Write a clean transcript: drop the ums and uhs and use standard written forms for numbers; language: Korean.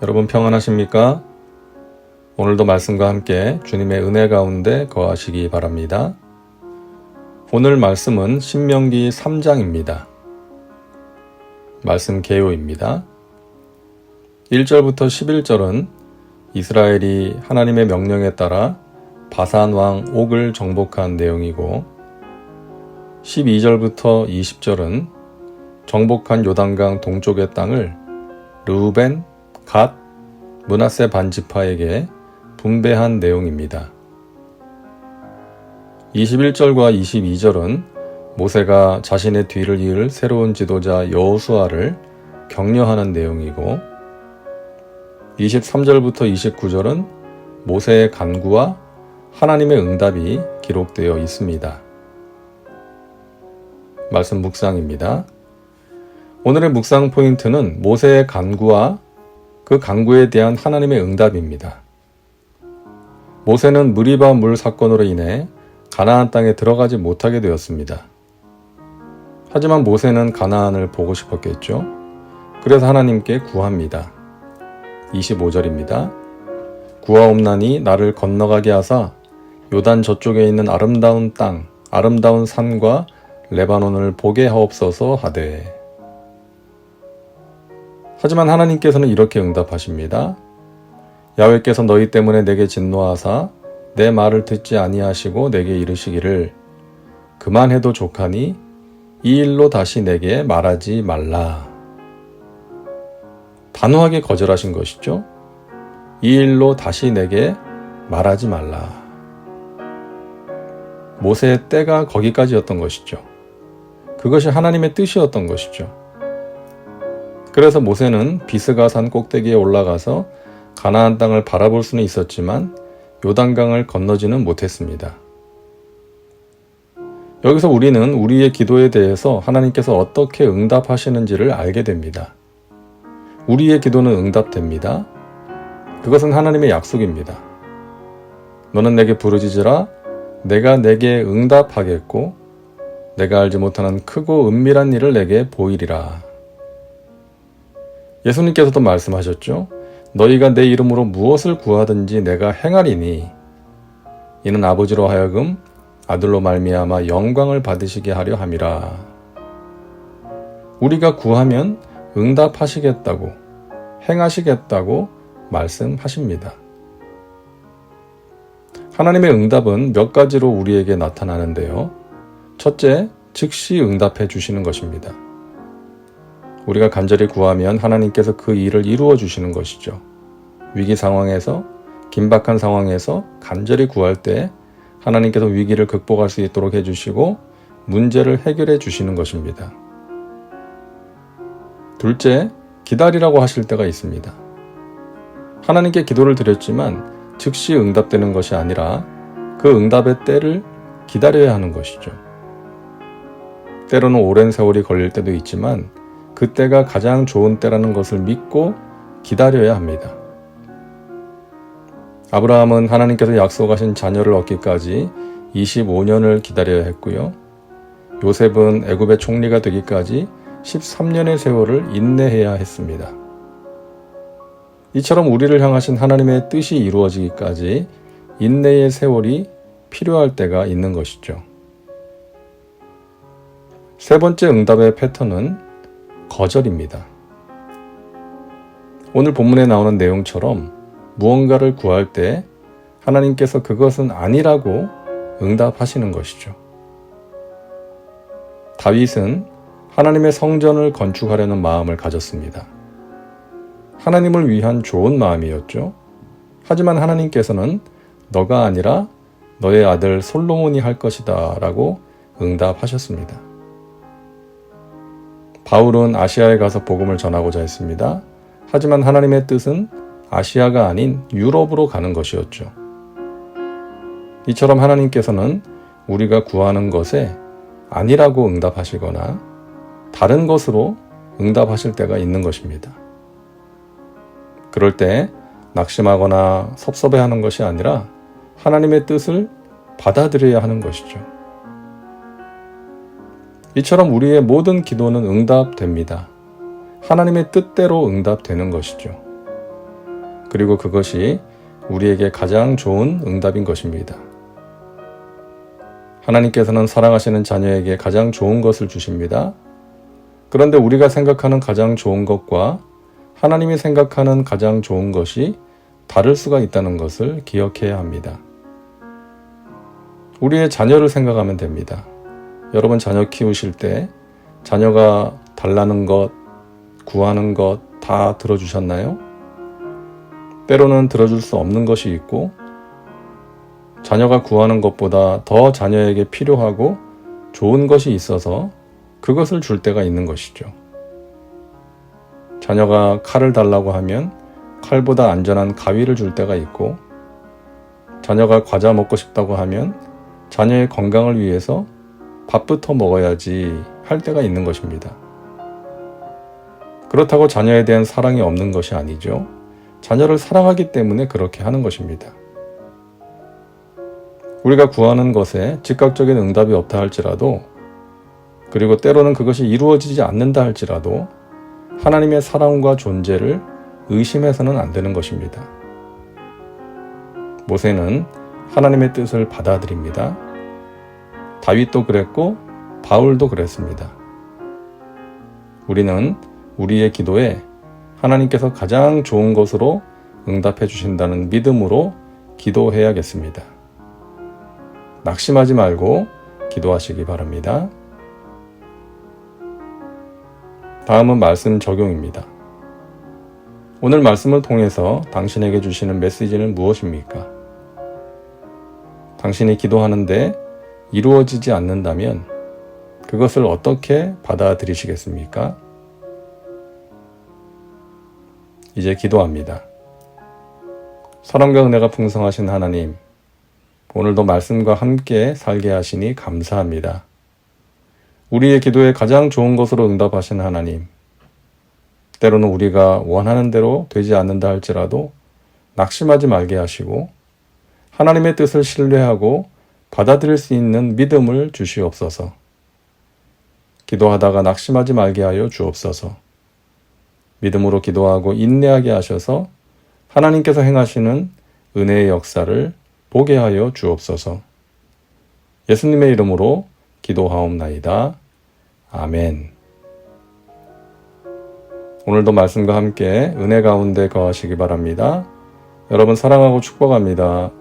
여러분 평안하십니까? 오늘도 말씀과 함께 주님의 은혜 가운데 거하시기 바랍니다. 오늘 말씀은 신명기 3장입니다. 말씀 개요입니다. 1절부터 11절은 이스라엘이 하나님의 명령에 따라 바산 왕 옥을 정복한 내용이고 12절부터 20절은 정복한 요단강 동쪽의 땅을 르우벤, 갓, 므낫세 반지파에게 분배한 내용입니다. 21절과 22절은 모세가 자신의 뒤를 이을 새로운 지도자 여호수아를 격려하는 내용이고 23절부터 29절은 모세의 간구와 하나님의 응답이 기록되어 있습니다. 말씀 묵상입니다. 오늘의 묵상 포인트는 모세의 간구와 그 간구에 대한 하나님의 응답입니다. 모세는 무리바 물 사건으로 인해 가나안 땅에 들어가지 못하게 되었습니다. 하지만 모세는 가나안을 보고 싶었겠죠. 그래서 하나님께 구합니다. 25절입니다. 구하옵나니 나를 건너가게 하사 요단 저쪽에 있는 아름다운 땅, 아름다운 산과 레바논을 보게 하옵소서 하되. 하지만 하나님께서는 이렇게 응답하십니다. 야훼께서 너희 때문에 내게 진노하사 내 말을 듣지 아니하시고 내게 이르시기를 그만해도 족하니 이 일로 다시 내게 말하지 말라. 단호하게 거절하신 것이죠. 이 일로 다시 내게 말하지 말라. 모세의 때가 거기까지였던 것이죠. 그것이 하나님의 뜻이었던 것이죠. 그래서 모세는 비스가산 꼭대기에 올라가서 가나안 땅을 바라볼 수는 있었지만 요단강을 건너지는 못했습니다. 여기서 우리는 우리의 기도에 대해서 하나님께서 어떻게 응답하시는지를 알게 됩니다. 우리의 기도는 응답됩니다. 그것은 하나님의 약속입니다. 너는 내게 부르짖으라 내가 내게 응답하겠고 내가 알지 못하는 크고 은밀한 일을 내게 보이리라. 예수님께서도 말씀하셨죠. 너희가 내 이름으로 무엇을 구하든지 내가 행하리니 이는 아버지로 하여금 아들로 말미암아 영광을 받으시게 하려 함이라. 우리가 구하면 응답하시겠다고 행하시겠다고 말씀하십니다. 하나님의 응답은 몇 가지로 우리에게 나타나는데요. 첫째, 즉시 응답해 주시는 것입니다. 우리가 간절히 구하면 하나님께서 그 일을 이루어 주시는 것이죠. 위기 상황에서, 긴박한 상황에서 간절히 구할 때 하나님께서 위기를 극복할 수 있도록 해주시고 문제를 해결해 주시는 것입니다. 둘째, 기다리라고 하실 때가 있습니다. 하나님께 기도를 드렸지만 즉시 응답되는 것이 아니라 그 응답의 때를 기다려야 하는 것이죠. 때로는 오랜 세월이 걸릴 때도 있지만 그때가 가장 좋은 때라는 것을 믿고 기다려야 합니다. 아브라함은 하나님께서 약속하신 자녀를 얻기까지 25년을 기다려야 했고요. 요셉은 애굽의 총리가 되기까지 13년의 세월을 인내해야 했습니다. 이처럼 우리를 향하신 하나님의 뜻이 이루어지기까지 인내의 세월이 필요할 때가 있는 것이죠. 세 번째 응답의 패턴은 거절입니다. 오늘 본문에 나오는 내용처럼 무언가를 구할 때 하나님께서 그것은 아니라고 응답하시는 것이죠. 다윗은 하나님의 성전을 건축하려는 마음을 가졌습니다. 하나님을 위한 좋은 마음이었죠. 하지만 하나님께서는 너가 아니라 너의 아들 솔로몬이 할 것이다 라고 응답하셨습니다. 바울은 아시아에 가서 복음을 전하고자 했습니다. 하지만 하나님의 뜻은 아시아가 아닌 유럽으로 가는 것이었죠. 이처럼 하나님께서는 우리가 구하는 것에 아니라고 응답하시거나 다른 것으로 응답하실 때가 있는 것입니다. 그럴 때 낙심하거나 섭섭해하는 것이 아니라 하나님의 뜻을 받아들여야 하는 것이죠. 이처럼 우리의 모든 기도는 응답됩니다. 하나님의 뜻대로 응답되는 것이죠. 그리고 그것이 우리에게 가장 좋은 응답인 것입니다. 하나님께서는 사랑하시는 자녀에게 가장 좋은 것을 주십니다. 그런데 우리가 생각하는 가장 좋은 것과 하나님이 생각하는 가장 좋은 것이 다를 수가 있다는 것을 기억해야 합니다. 우리의 자녀를 생각하면 됩니다. 여러분 자녀 키우실 때 자녀가 달라는 것, 구하는 것 다 들어주셨나요? 때로는 들어줄 수 없는 것이 있고 자녀가 구하는 것보다 더 자녀에게 필요하고 좋은 것이 있어서 그것을 줄 때가 있는 것이죠. 자녀가 칼을 달라고 하면 칼보다 안전한 가위를 줄 때가 있고 자녀가 과자 먹고 싶다고 하면 자녀의 건강을 위해서 밥부터 먹어야지 할 때가 있는 것입니다. 그렇다고 자녀에 대한 사랑이 없는 것이 아니죠. 자녀를 사랑하기 때문에 그렇게 하는 것입니다. 우리가 구하는 것에 즉각적인 응답이 없다 할지라도 그리고 때로는 그것이 이루어지지 않는다 할지라도 하나님의 사랑과 존재를 의심해서는 안 되는 것입니다. 모세는 하나님의 뜻을 받아들입니다. 다윗도 그랬고 바울도 그랬습니다. 우리는 우리의 기도에 하나님께서 가장 좋은 것으로 응답해 주신다는 믿음으로 기도해야겠습니다. 낙심하지 말고 기도하시기 바랍니다. 다음은 말씀 적용입니다. 오늘 말씀을 통해서 당신에게 주시는 메시지는 무엇입니까? 당신이 기도하는데 이루어지지 않는다면 그것을 어떻게 받아들이시겠습니까? 이제 기도합니다. 사랑과 은혜가 풍성하신 하나님, 오늘도 말씀과 함께 살게 하시니 감사합니다. 우리의 기도에 가장 좋은 것으로 응답하신 하나님, 때로는 우리가 원하는 대로 되지 않는다 할지라도 낙심하지 말게 하시고 하나님의 뜻을 신뢰하고 받아들일 수 있는 믿음을 주시옵소서. 기도하다가 낙심하지 말게 하여 주옵소서. 믿음으로 기도하고 인내하게 하셔서 하나님께서 행하시는 은혜의 역사를 보게 하여 주옵소서. 예수님의 이름으로 기도하옵나이다. 아멘. 오늘도 말씀과 함께 은혜 가운데 거하시기 바랍니다. 여러분 사랑하고 축복합니다.